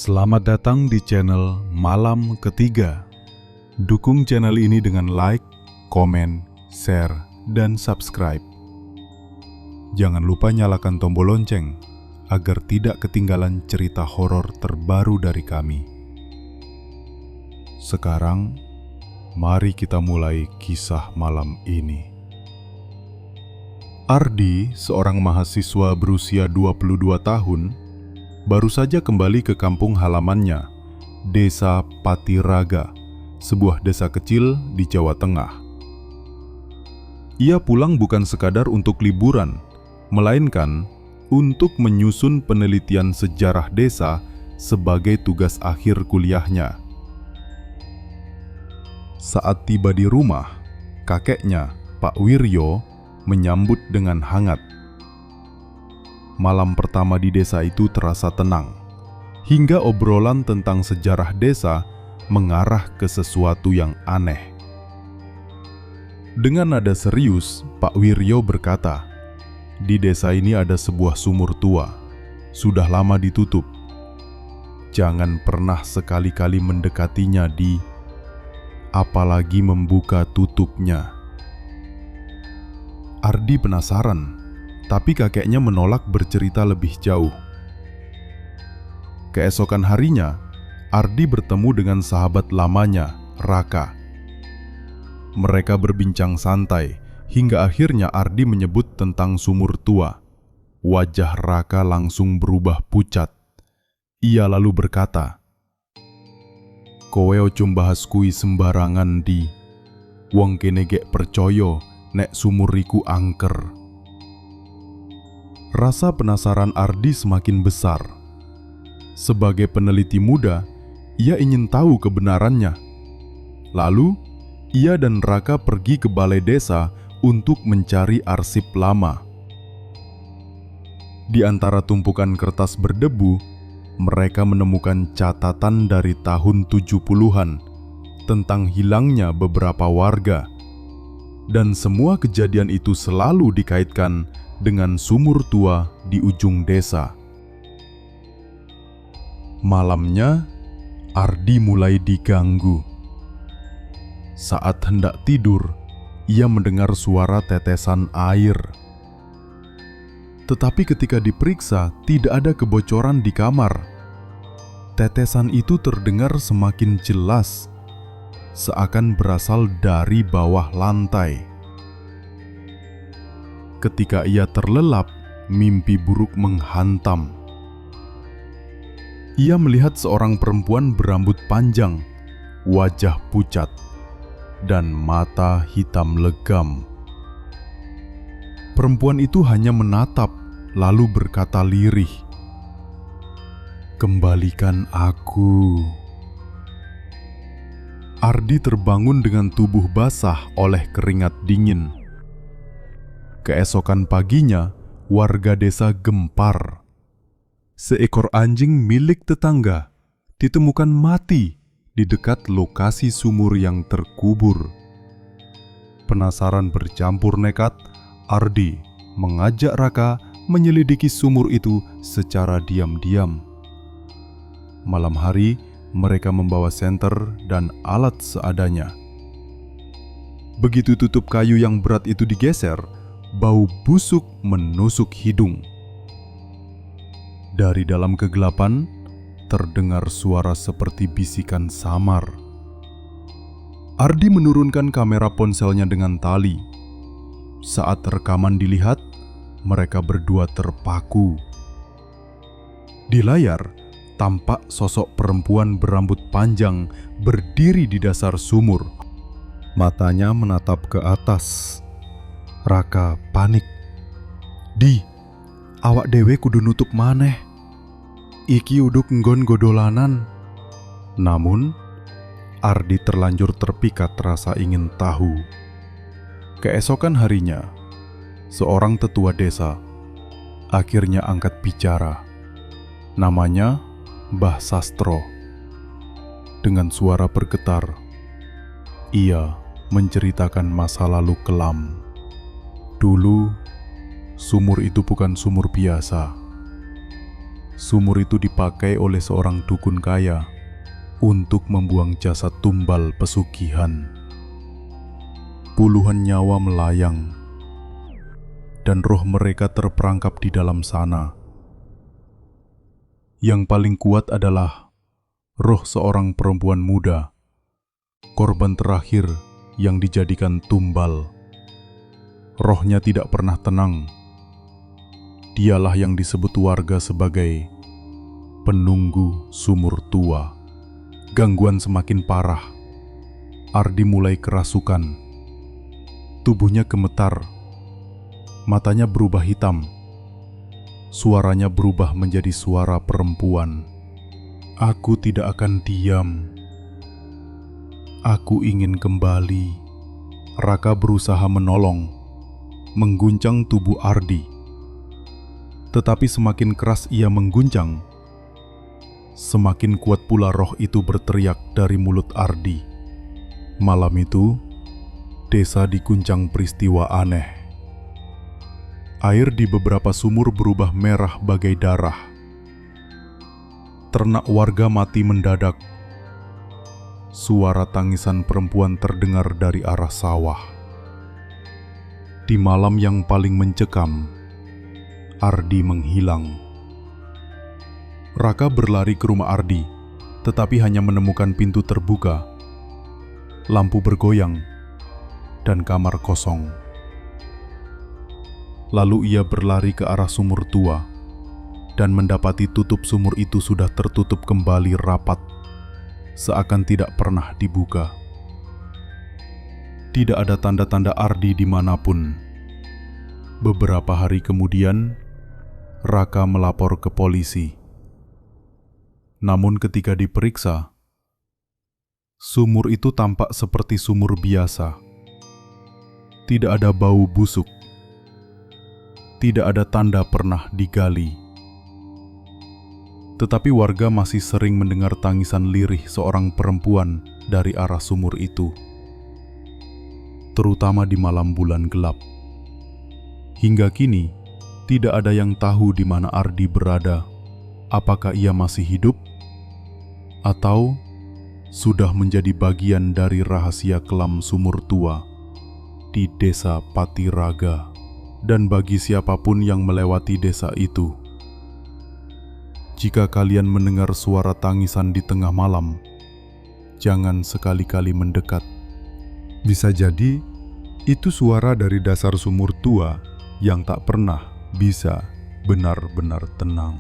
Selamat datang di channel Malam Ketiga. Dukung channel ini dengan like, komen, share, dan subscribe. Jangan lupa nyalakan tombol lonceng agar tidak ketinggalan cerita horor terbaru dari kami. Sekarang, mari kita mulai kisah malam ini. Ardi, seorang mahasiswa berusia 22 tahun, baru saja kembali ke kampung halamannya, Desa Patiraga, sebuah desa kecil di Jawa Tengah. Ia pulang bukan sekadar untuk liburan, melainkan untuk menyusun penelitian sejarah desa sebagai tugas akhir kuliahnya. Saat tiba di rumah, kakeknya, Pak Wiryo, menyambut dengan hangat. Malam pertama di desa itu terasa tenang, hingga obrolan tentang sejarah desa mengarah ke sesuatu yang aneh. Dengan nada serius, Pak Wiryo berkata, "Di desa ini ada sebuah sumur tua, sudah lama ditutup. Jangan pernah sekali-kali mendekatinya, apalagi membuka tutupnya." Ardi penasaran, tapi kakeknya menolak bercerita lebih jauh. Keesokan harinya, Ardi bertemu dengan sahabat lamanya, Raka. Mereka berbincang santai, hingga akhirnya Ardi menyebut tentang sumur tua. Wajah Raka langsung berubah pucat. Ia lalu berkata, "Kowe ojo mbahas kuwi sembarangan, Di. Wong kene gek percaya nek sumur iku angker." Rasa penasaran Ardi semakin besar. Sebagai peneliti muda, ia ingin tahu kebenarannya. Lalu, ia dan Raka pergi ke balai desa untuk mencari arsip lama. Di antara tumpukan kertas berdebu, mereka menemukan catatan dari tahun 70-an tentang hilangnya beberapa warga. Dan semua kejadian itu selalu dikaitkan dengan sumur tua di ujung desa. Malamnya, Ardi mulai diganggu. Saat hendak tidur, ia mendengar suara tetesan air. Tetapi ketika diperiksa, tidak ada kebocoran di kamar. Tetesan itu terdengar semakin jelas, seakan berasal dari bawah lantai. Ketika ia terlelap, mimpi buruk menghantam. Ia melihat seorang perempuan berambut panjang, wajah pucat, dan mata hitam legam. Perempuan itu hanya menatap, lalu berkata lirih, "Kembalikan aku." Ardi terbangun dengan tubuh basah oleh keringat dingin. Keesokan paginya, warga desa gempar. Seekor anjing milik tetangga ditemukan mati di dekat lokasi sumur yang terkubur. Penasaran bercampur nekat, Ardi mengajak Raka menyelidiki sumur itu secara diam-diam. Malam hari, mereka membawa senter dan alat seadanya. Begitu tutup kayu yang berat itu digeser, bau busuk menusuk hidung. Dari dalam kegelapan, terdengar suara seperti bisikan samar. Ardi menurunkan kamera ponselnya dengan tali. Saat rekaman dilihat, mereka berdua terpaku. Di layar, tampak sosok perempuan berambut panjang berdiri di dasar sumur. Matanya menatap ke atas. Raka panik. "Di, awak dewe kudu nutup maneh. Iki uduk nggon godolanan." Namun, Ardi terlanjur terpikat rasa ingin tahu. Keesokan harinya, seorang tetua desa akhirnya angkat bicara. Namanya Mbah Sastro. Dengan suara bergetar, ia menceritakan masa lalu kelam. Dulu, sumur itu bukan sumur biasa. Sumur itu dipakai oleh seorang dukun kaya untuk membuang jasad tumbal pesugihan. Puluhan nyawa melayang, dan roh mereka terperangkap di dalam sana. Yang paling kuat adalah roh seorang perempuan muda, korban terakhir yang dijadikan tumbal. Rohnya tidak pernah tenang. Dialah yang disebut warga sebagai penunggu sumur tua. Gangguan semakin parah. Ardi mulai kerasukan. Tubuhnya gemetar. Matanya berubah hitam. Suaranya berubah menjadi suara perempuan. Aku tidak akan diam. Aku ingin kembali. Raka berusaha menolong, mengguncang tubuh Ardi. Tetapi semakin keras ia mengguncang, semakin kuat pula roh itu berteriak dari mulut Ardi. Malam itu, desa diguncang peristiwa aneh. Air di beberapa sumur berubah merah bagai darah. Ternak warga mati mendadak. Suara tangisan perempuan terdengar dari arah sawah. Di malam yang paling mencekam, Ardi menghilang. Raka berlari ke rumah Ardi, tetapi hanya menemukan pintu terbuka, lampu bergoyang, dan kamar kosong. Lalu ia berlari ke arah sumur tua dan mendapati tutup sumur itu sudah tertutup kembali rapat, seakan tidak pernah dibuka. Tidak ada tanda-tanda Ardi dimanapun. Beberapa hari kemudian, Raka melapor ke polisi. Namun ketika diperiksa, sumur itu tampak seperti sumur biasa. Tidak ada bau busuk. Tidak ada tanda pernah digali. Tetapi warga masih sering mendengar tangisan lirih seorang perempuan dari arah sumur itu, terutama di malam bulan gelap. Hingga kini, tidak ada yang tahu di mana Ardi berada. Apakah ia masih hidup? Atau sudah menjadi bagian dari rahasia kelam sumur tua di desa Patiraga? Dan bagi siapapun yang melewati desa itu, jika kalian mendengar suara tangisan di tengah malam, jangan sekali-kali mendekat. Bisa jadi itu suara dari dasar sumur tua yang tak pernah bisa benar-benar tenang.